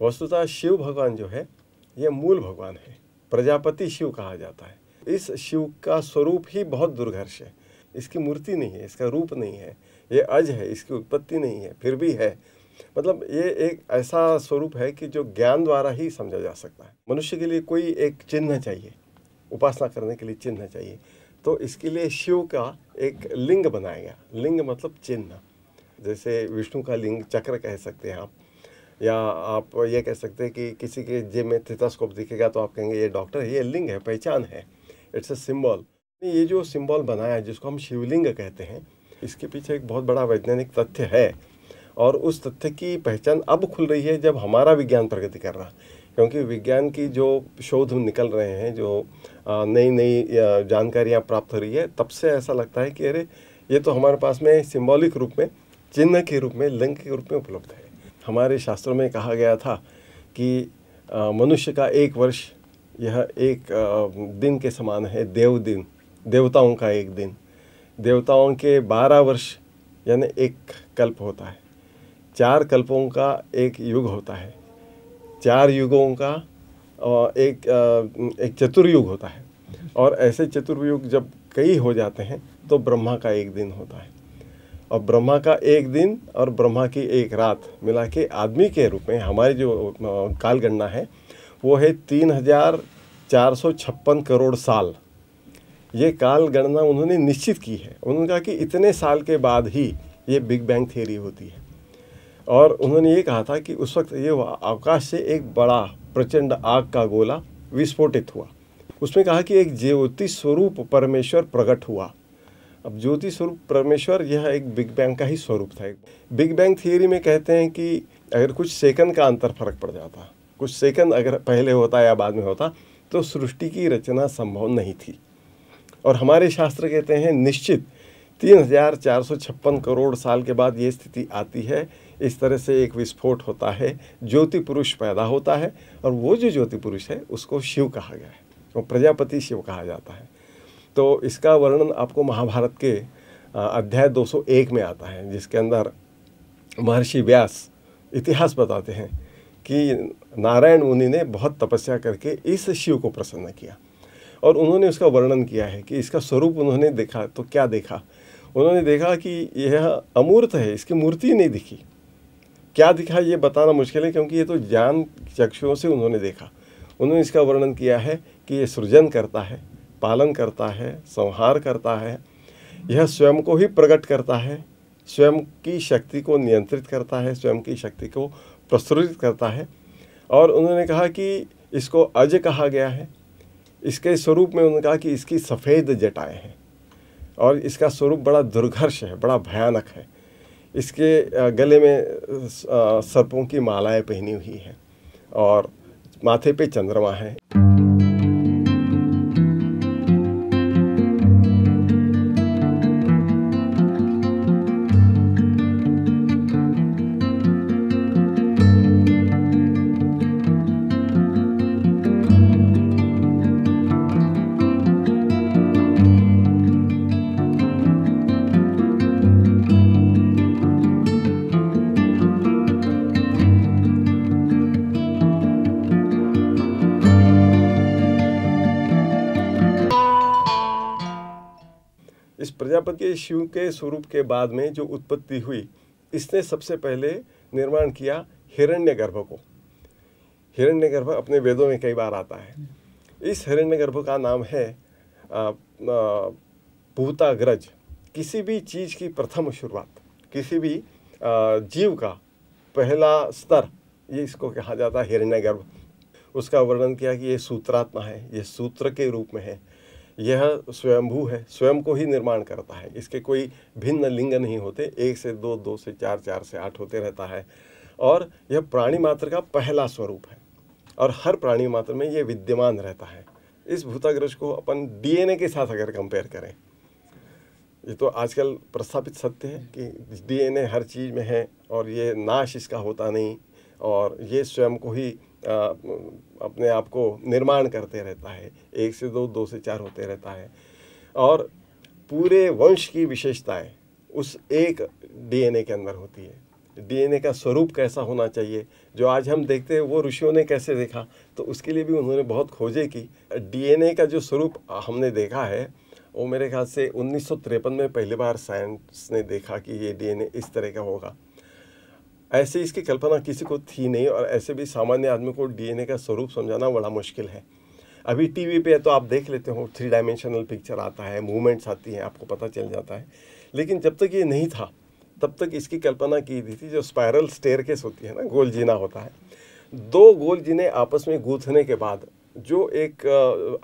वस्तुतः शिव भगवान जो है ये मूल भगवान है, प्रजापति शिव कहा जाता है। इस शिव का स्वरूप ही बहुत दुर्घर्ष है। इसकी मूर्ति नहीं है, इसका रूप नहीं है, ये अज है, इसकी उत्पत्ति नहीं है, फिर भी है। मतलब ये एक ऐसा स्वरूप है कि जो ज्ञान द्वारा ही समझा जा सकता है। मनुष्य के लिए कोई एक चिन्ह चाहिए, उपासना करने के लिए चिन्ह चाहिए, तो इसके लिए शिव का एक लिंग बनाया गया। लिंग मतलब चिन्ह, जैसे विष्णु का लिंग चक्र कह सकते हैं आप, या आप ये कह सकते हैं कि किसी के जेब में स्टेथोस्कोप दिखेगा तो आप कहेंगे ये डॉक्टर है, ये लिंग है, पहचान है, इट्स अ सिंबल। ये जो सिंबल बनाया है जिसको हम शिवलिंग कहते हैं, इसके पीछे एक बहुत बड़ा वैज्ञानिक तथ्य है, और उस तथ्य की पहचान अब खुल रही है जब हमारा विज्ञान प्रगति कर रहा है। क्योंकि विज्ञान की जो शोध निकल रहे हैं, जो नई नई जानकारियाँ प्राप्त हो रही है, तब से ऐसा लगता है कि अरे ये तो हमारे पास में सिंबॉलिक रूप में, चिन्ह के रूप में, लिंग के रूप में उपलब्ध है। हमारे शास्त्रों में कहा गया था कि मनुष्य का एक वर्ष यह एक दिन के समान है, देव दिन, देवताओं का एक दिन। देवताओं के 12 वर्ष यानी एक कल्प होता है, 4 कल्पों का एक युग होता है, 4 युगों का एक चतुर्युग होता है, और ऐसे चतुर्युग जब कई हो जाते हैं तो ब्रह्मा का एक दिन होता है। और ब्रह्मा का एक दिन और ब्रह्मा की एक रात मिला के आदमी के रूप में हमारी जो काल गणना है वो है 3,456 करोड़ साल। ये काल गणना उन्होंने निश्चित की है। उन्होंने कहा कि इतने साल के बाद ही ये बिग बैंग थ्योरी होती है, और उन्होंने ये कहा था कि उस वक्त ये आकाश से एक बड़ा प्रचंड आग का गोला विस्फोटित हुआ। उसमें कहा कि एक ज्योति स्वरूप परमेश्वर प्रकट हुआ। अब ज्योति स्वरूप परमेश्वर यह एक बिग बैंग का ही स्वरूप था। बिग बैंग थियरी में कहते हैं कि अगर कुछ सेकंड का अंतर फर्क पड़ जाता, कुछ सेकंड अगर पहले होता या बाद में होता, तो सृष्टि की रचना संभव नहीं थी। और हमारे शास्त्र कहते हैं निश्चित 3,456 करोड़ साल के बाद ये स्थिति आती है। इस तरह से एक विस्फोट होता है, ज्योति पुरुष पैदा होता है, और वो जो ज्योति पुरुष है उसको शिव कहा गया है, वो प्रजापति शिव कहा जाता है। तो इसका वर्णन आपको महाभारत के अध्याय 201 में आता है, जिसके अंदर महर्षि व्यास इतिहास बताते हैं कि नारायण मुनि ने बहुत तपस्या करके इस शिव को प्रसन्न किया, और उन्होंने उसका वर्णन किया है कि इसका स्वरूप उन्होंने देखा तो क्या देखा। उन्होंने देखा कि यह अमूर्त है, इसकी मूर्ति नहीं दिखी। क्या दिखा ये बताना मुश्किल है, क्योंकि ये तो ज्ञान चक्षुओं से उन्होंने देखा। उन्होंने इसका वर्णन किया है कि ये सृजन करता है, पालन करता है, संहार करता है, यह स्वयं को ही प्रकट करता है, स्वयं की शक्ति को नियंत्रित करता है, स्वयं की शक्ति को प्रस्तुत करता है। और उन्होंने कहा कि इसको अज कहा गया है। इसके स्वरूप में उन्होंने कहा कि इसकी सफ़ेद जटाएं हैं, और इसका स्वरूप बड़ा दुर्घर्ष है, बड़ा भयानक है। इसके गले में सर्पों की मालाएं पहनी हुई हैं, और माथे पे चंद्रमा है। इस प्रजापति शिव के स्वरूप के बाद में जो उत्पत्ति हुई, इसने सबसे पहले निर्माण किया हिरण्यगर्भ को। हिरण्यगर्भ अपने वेदों में कई बार आता है। इस हिरण्यगर्भ का नाम है भूताग्रज। किसी भी चीज़ की प्रथम शुरुआत, किसी भी जीव का पहला स्तर, ये इसको कहा जाता है हिरण्यगर्भ। उसका वर्णन किया कि ये सूत्रात्मा है, ये सूत्र के रूप में है, यह स्वयंभू है, स्वयं को ही निर्माण करता है। इसके कोई भिन्न लिंग नहीं होते, 1 से 2, 2 से 4, 4 से 8 होते रहता है। और यह प्राणी मात्र का पहला स्वरूप है, और हर प्राणी मात्र में ये विद्यमान रहता है। इस भूताग्रज को अपन डीएनए के साथ अगर कंपेयर करें, ये तो आजकल प्रस्थापित सत्य है कि डीएनए हर चीज़ में है, और ये नाश इसका होता नहीं, और ये स्वयं को ही अपने आप को निर्माण करते रहता है। 1 से 2, 2 से 4 होते रहता है, और पूरे वंश की विशेषताएं उस एक डीएनए के अंदर होती है। डीएनए का स्वरूप कैसा होना चाहिए, जो आज हम देखते हैं वो ऋषियों ने कैसे देखा, तो उसके लिए भी उन्होंने बहुत खोजें की। डीएनए का जो स्वरूप हमने देखा है वो मेरे ख्याल से 1953 में पहली बार साइंस ने देखा कि ये डीएनए इस तरह का होगा। ऐसे इसकी कल्पना किसी को थी नहीं, और ऐसे भी सामान्य आदमी को डीएनए का स्वरूप समझाना बड़ा मुश्किल है। अभी टीवी पे तो आप देख लेते हो, 3 डायमेंशनल पिक्चर आता है, मूवमेंट्स आती हैं, आपको पता चल जाता है। लेकिन जब तक ये नहीं था तब तक इसकी कल्पना की गई थी, जो स्पायरल स्टेयरकेस होती है ना, गोल जीना होता है, 2 गोल जीने आपस में गूंथने के बाद जो एक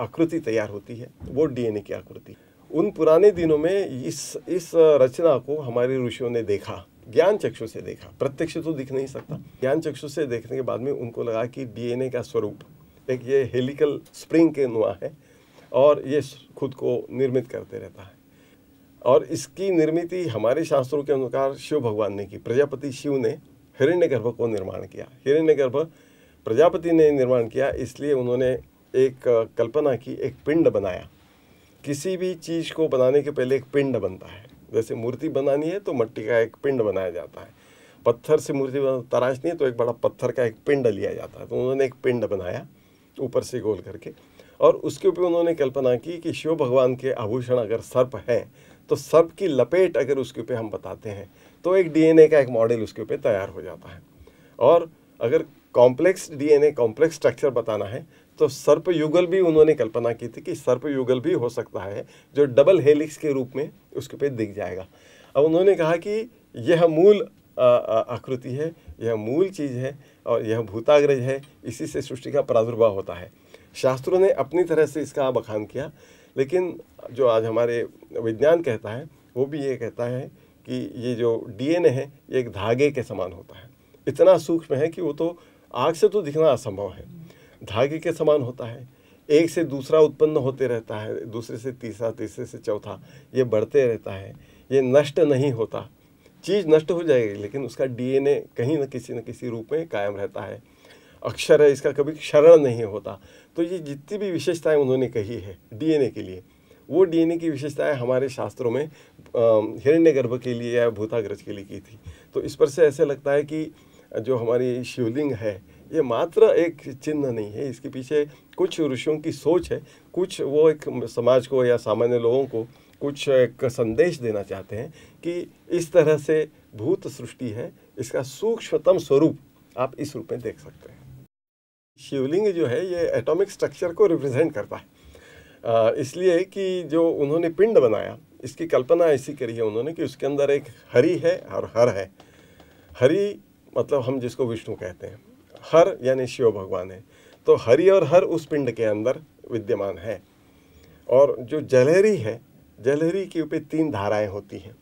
आकृति तैयार होती है वो डीएनए की आकृति। उन पुराने दिनों में इस रचना को हमारे ऋषियों ने देखा, ज्ञान चक्षु से देखा, प्रत्यक्ष तो दिख नहीं सकता। ज्ञान चक्षु से देखने के बाद में उनको लगा कि डीएनए का स्वरूप एक ये हेलिकल स्प्रिंग के नुआ है और ये खुद को निर्मित करते रहता है। और इसकी निर्मित हमारे शास्त्रों के अनुसार शिव भगवान ने की। प्रजापति शिव ने हिरण्यगर्भ को निर्माण किया। हिरण्यगर्भ प्रजापति ने निर्माण किया, इसलिए उन्होंने एक कल्पना की, एक पिंड बनाया। किसी भी चीज़ को बनाने के पहले एक पिंड बनता है। जैसे मूर्ति बनानी है तो मिट्टी का एक पिंड बनाया जाता है, पत्थर से मूर्ति तराशनी है तो एक बड़ा पत्थर का एक पिंड लिया जाता है। तो उन्होंने एक पिंड बनाया ऊपर से गोल करके, और उसके ऊपर उन्होंने कल्पना की कि शिव भगवान के आभूषण अगर सर्प है तो सर्प की लपेट अगर उसके ऊपर हम बताते हैं तो एक डीएनए का एक मॉडल उसके ऊपर तैयार हो जाता है। और अगर कॉम्प्लेक्स डीएनए, कॉम्प्लेक्स स्ट्रक्चर बताना है तो सर्प युगल भी उन्होंने कल्पना की थी कि सर्प युगल भी हो सकता है जो डबल हेलिक्स के रूप में उसके पे दिख जाएगा। अब उन्होंने कहा कि यह मूल आकृति है, यह मूल चीज़ है और यह भूताग्रज है, इसी से सृष्टि का प्रादुर्भाव होता है। शास्त्रों ने अपनी तरह से इसका बखान किया, लेकिन जो आज हमारे विज्ञान कहता है वो भी ये कहता है कि ये जो डीएनए है ये एक धागे के समान होता है। इतना सूक्ष्म है कि वो तो आँख से तो दिखना असंभव है। धागे के समान होता है, एक से दूसरा उत्पन्न होते रहता है, दूसरे से तीसरा, तीसरे से चौथा, ये बढ़ते रहता है, ये नष्ट नहीं होता। चीज़ नष्ट हो जाएगी लेकिन उसका डीएनए कहीं न किसी रूप में कायम रहता है। अक्षर है, इसका कभी क्षरण नहीं होता। तो ये जितनी भी विशेषताएं उन्होंने कही है डीएनए के लिए, वो डीएनए की विशेषताएं हमारे शास्त्रों में हिरण्यगर्भ के लिए या भूताग्रज के लिए की थी। तो इस पर से ऐसे लगता है कि जो हमारी शिवलिंग है ये मात्र एक चिन्ह नहीं है, इसके पीछे कुछ ऋषियों की सोच है, कुछ वो एक समाज को या सामान्य लोगों को कुछ एक संदेश देना चाहते हैं कि इस तरह से भूत सृष्टि है, इसका सूक्ष्मतम स्वरूप आप इस रूप में देख सकते हैं। शिवलिंग जो है ये एटॉमिक स्ट्रक्चर को रिप्रेजेंट करता है, इसलिए कि जो उन्होंने पिंड बनाया इसकी कल्पना ऐसी करी है उन्होंने कि उसके अंदर एक हरि है और हर है। हरि मतलब हम जिसको विष्णु कहते हैं, हर यानी शिव भगवान है। तो हरि और हर उस पिंड के अंदर विद्यमान है। और जो जलहरी है, जलहरी के ऊपर 3 धाराएं होती हैं।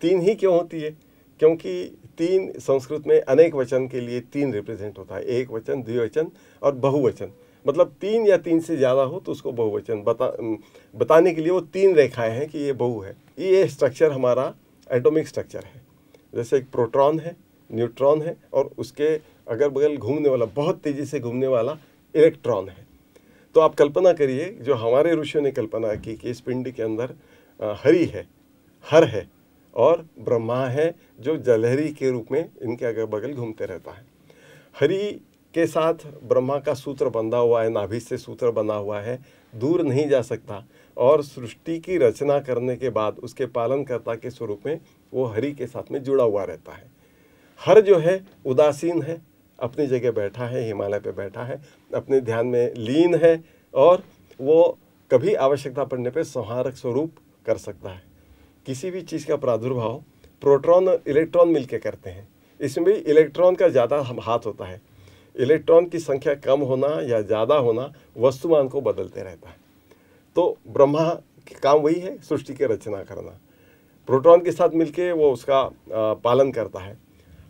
3 ही क्यों होती है? क्योंकि 3 संस्कृत में अनेक वचन के लिए 3 रिप्रेजेंट होता है, एक वचन, द्विवचन और बहुवचन। मतलब 3 या 3 से ज़्यादा हो तो उसको बहुवचन बताने के लिए वो 3 रेखाएं हैं कि ये बहु है। ये स्ट्रक्चर हमारा एटॉमिक स्ट्रक्चर है। जैसे एक प्रोटॉन है, न्यूट्रॉन है और उसके अगल बगल घूमने वाला, बहुत तेज़ी से घूमने वाला इलेक्ट्रॉन है। तो आप कल्पना करिए, जो हमारे ऋषियों ने कल्पना की कि इस पिंड के अंदर हरि है, हर है और ब्रह्मा है जो जलहरी के रूप में इनके अगल बगल घूमते रहता है। हरि के साथ ब्रह्मा का सूत्र बंधा हुआ है, नाभि से सूत्र बना हुआ है, दूर नहीं जा सकता। और सृष्टि की रचना करने के बाद उसके पालनकर्ता के स्वरूप में वो हरि के साथ में जुड़ा हुआ रहता है। हर जो है उदासीन है, अपनी जगह बैठा है, हिमालय पे बैठा है, अपने ध्यान में लीन है और वो कभी आवश्यकता पड़ने पे संहारक स्वरूप कर सकता है। किसी भी चीज़ का प्रादुर्भाव प्रोटॉन और इलेक्ट्रॉन मिलके करते हैं। इसमें भी इलेक्ट्रॉन का ज़्यादा हाथ होता है। इलेक्ट्रॉन की संख्या कम होना या ज़्यादा होना वस्तुमान को बदलते रहता है। तो ब्रह्मा का काम वही है, सृष्टि की रचना करना। प्रोटॉन के साथ मिलके वो उसका पालन करता है।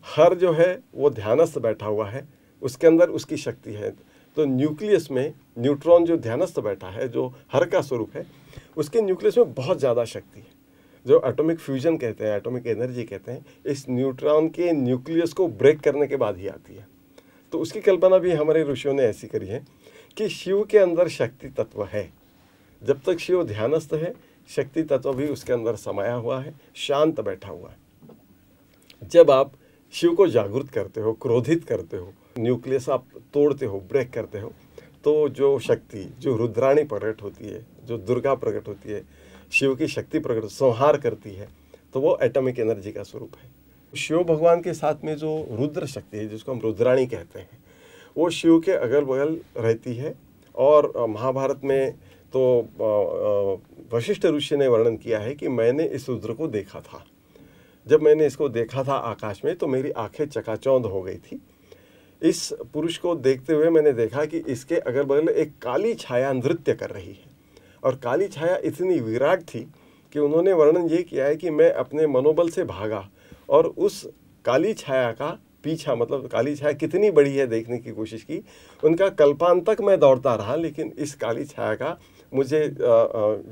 हर जो है वो ध्यानस्थ बैठा हुआ है, उसके अंदर उसकी शक्ति है। तो न्यूक्लियस में न्यूट्रॉन जो ध्यानस्थ बैठा है, जो हर का स्वरूप है, उसके न्यूक्लियस में बहुत ज़्यादा शक्ति है, जो एटॉमिक फ्यूजन कहते हैं, एटॉमिक एनर्जी कहते हैं। इस न्यूट्रॉन के न्यूक्लियस को ब्रेक करने के बाद ही आती है। तो उसकी कल्पना भी हमारे ऋषियों ने ऐसी करी है कि शिव के अंदर शक्ति तत्व है। जब तक शिव ध्यानस्थ है, शक्ति तत्व भी उसके अंदर समाया हुआ है, शांत बैठा हुआ है। जब आप शिव को जागृत करते हो, क्रोधित करते हो, न्यूक्लियस आप तोड़ते हो, ब्रेक करते हो, तो जो शक्ति, जो रुद्राणी प्रकट होती है, जो दुर्गा प्रकट होती है, शिव की शक्ति प्रकट संहार करती है, तो वो एटॉमिक एनर्जी का स्वरूप है। शिव भगवान के साथ में जो रुद्र शक्ति है, जिसको हम रुद्राणी कहते हैं, वो शिव के अगल बगल रहती है। और महाभारत में तो वशिष्ठ ऋषि ने वर्णन किया है कि मैंने इस रुद्र को देखा था। जब मैंने इसको देखा था आकाश में, तो मेरी आंखें चकाचौंध हो गई थी। इस पुरुष को देखते हुए मैंने देखा कि इसके अगल बगल एक काली छाया नृत्य कर रही है, और काली छाया इतनी विराट थी कि उन्होंने वर्णन ये किया है कि मैं अपने मनोबल से भागा और उस काली छाया का पीछा, मतलब काली छाया कितनी बड़ी है देखने की कोशिश की। उनका कल्पांत तक मैं दौड़ता रहा, लेकिन इस काली छाया का मुझे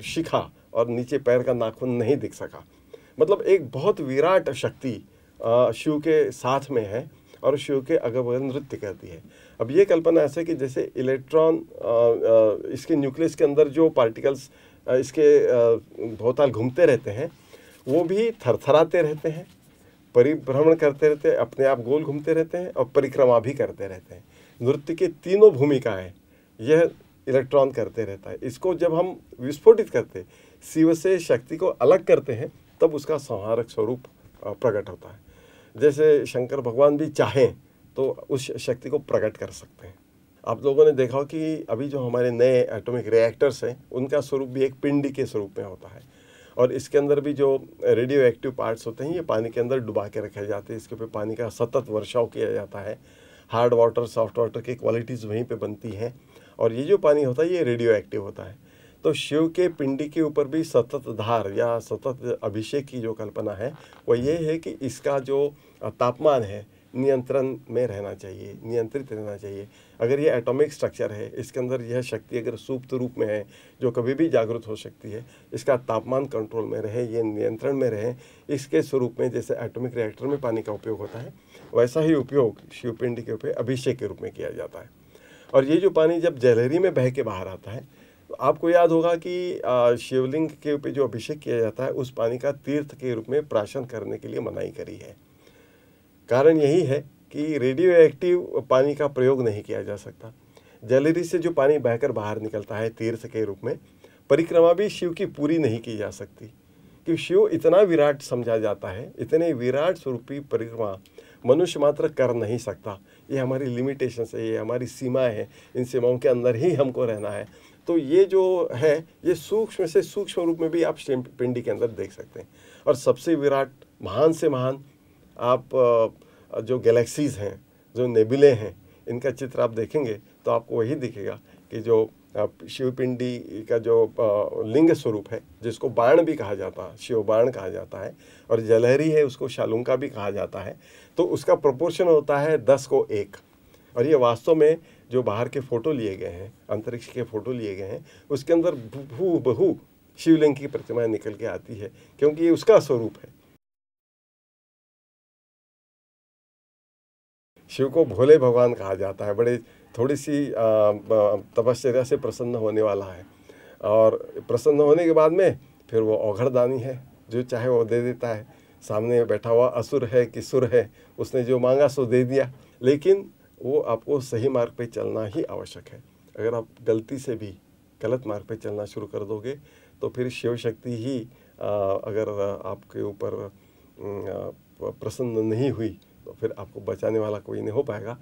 शिखा और नीचे पैर का नाखून नहीं दिख सका। मतलब एक बहुत विराट शक्ति शिव के साथ में है और शिव के अगल बगल नृत्य करती है। अब ये कल्पना ऐसे कि जैसे इलेक्ट्रॉन इसके न्यूक्लियस के अंदर जो पार्टिकल्स इसके भौताल घूमते रहते हैं, वो भी थरथराते रहते हैं, परिभ्रमण करते रहते हैं, अपने आप गोल घूमते रहते हैं और परिक्रमा भी करते रहते हैं। नृत्य की तीनों भूमिकाएं यह इलेक्ट्रॉन करते रहता है। इसको जब हम विस्फोटित करते, शिव से शक्ति को अलग करते हैं, तब उसका संहारक स्वरूप प्रकट होता है। जैसे शंकर भगवान भी चाहें तो उस शक्ति को प्रकट कर सकते हैं। आप लोगों ने देखा हो कि अभी जो हमारे नए एटॉमिक रिएक्टर्स हैं, उनका स्वरूप भी एक पिंडी के स्वरूप में होता है, और इसके अंदर भी जो रेडियो एक्टिव पार्ट्स होते हैं, ये पानी के अंदर डुबा के रखे जाते हैं। इसके ऊपर पानी का सतत वर्षाव किया जाता है। हार्ड वाटर, सॉफ्ट वाटर की क्वालिटीज़ वहीं पे बनती हैं, और ये जो पानी होता है ये रेडियो एक्टिव होता है। तो शिव के पिंडी के ऊपर भी सतत धार या सतत अभिषेक की जो कल्पना है, वो ये है कि इसका जो तापमान है नियंत्रण में रहना चाहिए, नियंत्रित रहना चाहिए। अगर ये एटॉमिक स्ट्रक्चर है, इसके अंदर यह शक्ति अगर सुप्त रूप में है, जो कभी भी जागृत हो सकती है, इसका तापमान कंट्रोल में रहे, ये नियंत्रण में रहे, इसके स्वरूप में जैसे एटॉमिक रिएक्टर में पानी का उपयोग होता है, वैसा ही उपयोग शिवपिंडी के ऊपर अभिषेक के रूप में किया जाता है। और ये जो पानी जब जलहरी में बह के बाहर आता है, तो आपको याद होगा कि शिवलिंग के ऊपर जो अभिषेक किया जाता है, उस पानी का तीर्थ के रूप में प्राशन करने के लिए मनाही करी है। कारण यही है कि रेडियो एक्टिव पानी का प्रयोग नहीं किया जा सकता। जलहरी से जो पानी बहकर बाहर निकलता है तीर्थ के रूप में, परिक्रमा भी शिव की पूरी नहीं की जा सकती, कि शिव इतना विराट समझा जाता है। इतने विराट स्वरूपी परिक्रमा मनुष्य मात्र कर नहीं सकता। ये हमारी लिमिटेशन है, ये हमारी सीमाएं हैं, इन सीमाओं के अंदर ही हमको रहना है। तो ये जो है, ये सूक्ष्म से सूक्ष्म रूप में भी आप पिंडी के अंदर देख सकते हैं। और सबसे विराट, महान से महान आप जो गैलेक्सीज़ हैं, जो नेबुले हैं, इनका चित्र आप देखेंगे तो आपको वही दिखेगा कि जो शिवपिंडी का जो लिंग स्वरूप है, जिसको बाण भी कहा जाता है, शिव बाण कहा जाता है, और जलहरी है उसको शालूंका भी कहा जाता है, तो उसका प्रोपोर्शन होता है 10:1। और ये वास्तव में जो बाहर के फ़ोटो लिए गए हैं, अंतरिक्ष के फ़ोटो लिए गए हैं, उसके अंदर हूबहू शिवलिंग की प्रतिमा निकल के आती है, क्योंकि ये उसका स्वरूप है। शिव को भोले भगवान कहा जाता है। बड़े थोड़ी सी तपश्चर्या से प्रसन्न होने वाला है, और प्रसन्न होने के बाद में फिर वो औघड़दानी है, जो चाहे वो दे देता है। सामने बैठा हुआ असुर है कि सुर है, उसने जो मांगा सो दे दिया। लेकिन वो आपको सही मार्ग पे चलना ही आवश्यक है। अगर आप गलती से भी गलत मार्ग पे चलना शुरू कर दोगे, तो फिर शिव शक्ति ही अगर आपके ऊपर प्रसन्न नहीं हुई, तो फिर आपको बचाने वाला कोई नहीं हो पाएगा।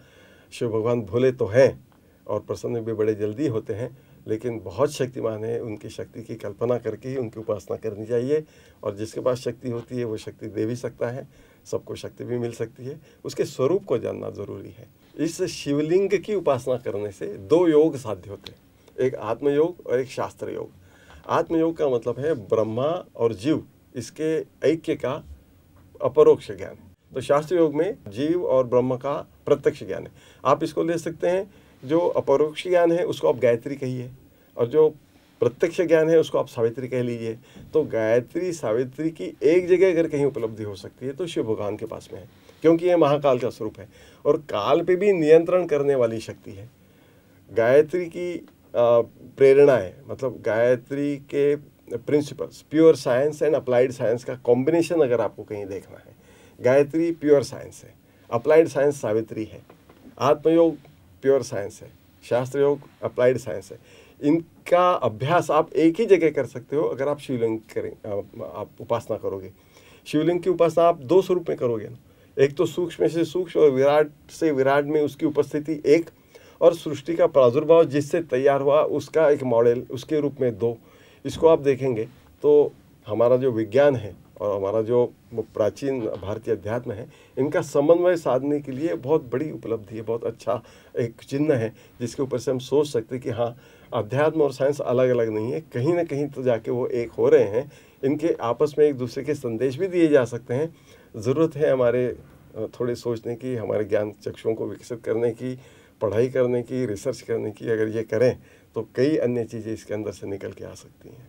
शिव भगवान भोले तो हैं और प्रसन्न भी बड़े जल्दी होते हैं, लेकिन बहुत शक्तिमान है। उनकी शक्ति की कल्पना करके ही उनकी उपासना करनी चाहिए। और जिसके पास शक्ति होती है वो शक्ति दे भी सकता है, सबको शक्ति भी मिल सकती है। उसके स्वरूप को जानना जरूरी है। इस शिवलिंग की उपासना करने से 2 योग साध्य होते हैं, एक आत्मयोग और एक शास्त्र योग। आत्मयोग का मतलब है ब्रह्मा और जीव, इसके ऐक्य का अपरोक्ष ज्ञान। तो शास्त्र योग में जीव और ब्रह्म का प्रत्यक्ष ज्ञान है। आप इसको ले सकते हैं, जो अपरोक्ष ज्ञान है उसको आप गायत्री कहिए, और जो प्रत्यक्ष ज्ञान है उसको आप सावित्री कह लीजिए। तो गायत्री सावित्री की एक जगह अगर कहीं उपलब्धि हो सकती है तो शिव भगवान के पास में है, क्योंकि ये महाकाल का स्वरूप है और काल पे भी नियंत्रण करने वाली शक्ति है। गायत्री की प्रेरणा है, मतलब गायत्री के principles, pure science and applied science का कॉम्बिनेशन अगर आपको कहीं देखना है, गायत्री प्योर साइंस है अप्लाइड साइंस सावित्री है, आत्मयोग प्योर साइंस है, शास्त्र योग अप्लाइड साइंस है। इनका अभ्यास आप एक ही जगह कर सकते हो अगर आप शिवलिंग करें, आप उपासना करोगे। शिवलिंग की उपासना आप दो स्वरूप में करोगे ना, एक तो सूक्ष्म से सूक्ष्म और विराट से विराट में उसकी उपस्थिति एक, और सृष्टि का प्रादुर्भाव जिससे तैयार हुआ उसका एक मॉडल उसके रूप में दो। इसको आप देखेंगे तो हमारा जो विज्ञान है और हमारा जो प्राचीन भारतीय अध्यात्म है, इनका समन्वय साधने के लिए बहुत बड़ी उपलब्धि है, बहुत अच्छा एक चिन्ह है जिसके ऊपर से हम सोच सकते हैं कि हाँ, अध्यात्म और साइंस अलग अलग नहीं है, कहीं ना कहीं तो जाके वो एक हो रहे हैं। इनके आपस में एक दूसरे के संदेश भी दिए जा सकते हैं। ज़रूरत है हमारे थोड़े सोचने की, हमारे ज्ञान चक्षुओं को विकसित करने की, पढ़ाई करने की, रिसर्च करने की। अगर ये करें तो कई अन्य चीज़ें इसके अंदर से निकल के आ सकती हैं।